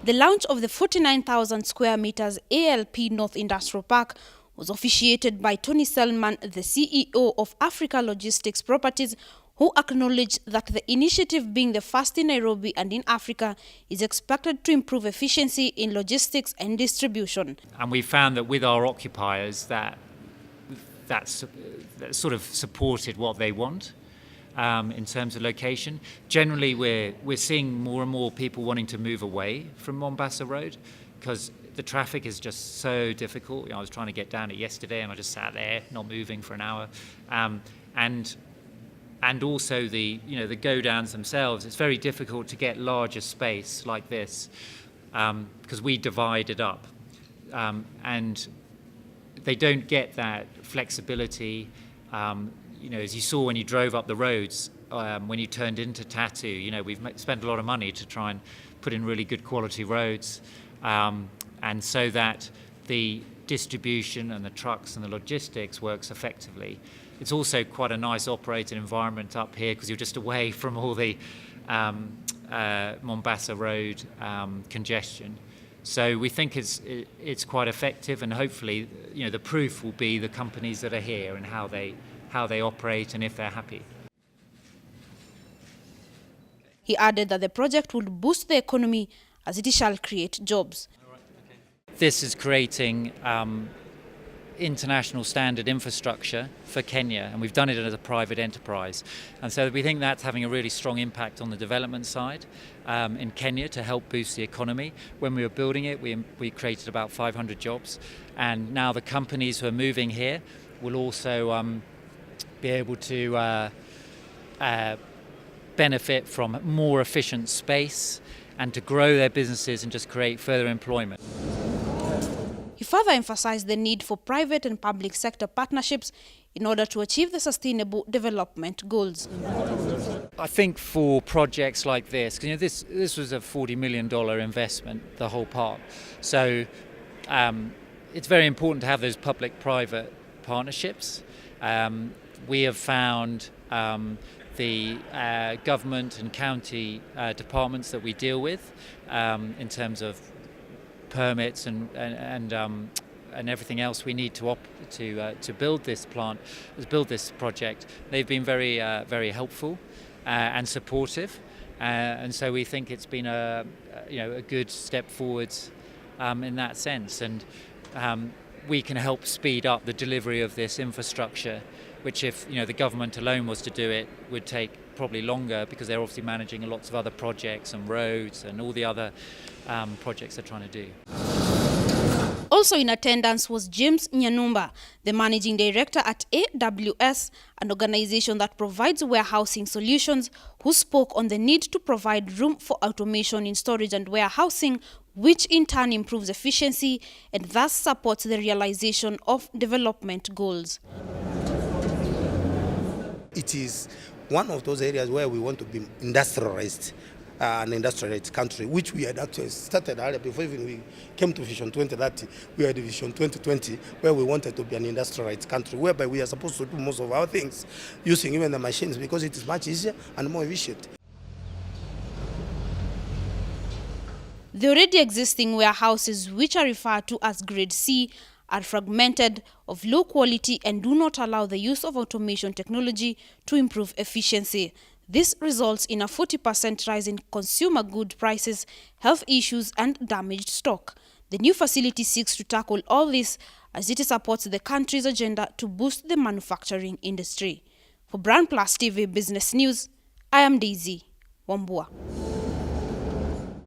The launch of the 49,000 square meters ALP North Industrial Park was officiated by Tony Selman, the CEO of Africa Logistics Properties, who acknowledged that the initiative, being the first in Nairobi and in Africa, is expected to improve efficiency in logistics and distribution. And we found that with our occupiers that sort of supported what they want. In terms of location. Generally, we're seeing more and more people wanting to move away from Mombasa Road because the traffic is just so difficult. I was trying to get down it yesterday and I just sat there, not moving for an hour. And also the go downs themselves. It's very difficult to get larger space like this because we divide it up, and they don't get that flexibility. As you saw when you drove up the roads, when you turned into Tatu, we've spent a lot of money to try and put in really good quality roads, and so that the distribution and the trucks and the logistics works effectively. It's also quite a nice operating environment up here because you're just away from all the Mombasa Road congestion. So we think it's quite effective, and hopefully, the proof will be the companies that are here and how they operate and if they're happy. He added that the project will boost the economy as it shall create jobs. This is creating international standard infrastructure for Kenya, and we've done it as a private enterprise. And so we think that's having a really strong impact on the development side in Kenya to help boost the economy. When we were building it, we created about 500 jobs, and now the companies who are moving here will also be able to benefit from more efficient space and to grow their businesses and just create further employment. He further emphasized the need for private and public sector partnerships in order to achieve the sustainable development goals. I think for projects like this, because this was a $40 million investment, the whole park. So it's very important to have those public-private partnerships. We have found the government and county departments that we deal with in terms of permits and everything else we need to build this plant, build this project. They've been very very helpful and supportive, and so we think it's been a good step forwards in that sense, and we can help speed up the delivery of this infrastructure, which if the government alone was to do it would take probably longer because they're obviously managing lots of other projects and roads and all the other projects they're trying to do. Also in attendance was James Nyanumba, the managing director at AWS, an organization that provides warehousing solutions, who spoke on the need to provide room for automation in storage and warehousing, which in turn improves efficiency and thus supports the realization of development goals. It is one of those areas where we want to be industrialized, an industrialized country, which we had actually started earlier before even we came to Vision 2030. We had Vision 2020, where we wanted to be an industrialized country, whereby we are supposed to do most of our things using even the machines because it is much easier and more efficient. The already existing warehouses, which are referred to as Grade C, are fragmented, of low quality, and do not allow the use of automation technology to improve efficiency. This results in a 40% rise in consumer good prices, health issues, and damaged stock. The new facility seeks to tackle all this as it supports the country's agenda to boost the manufacturing industry. For BrandPlus TV Business News, I am Daisy Wambua.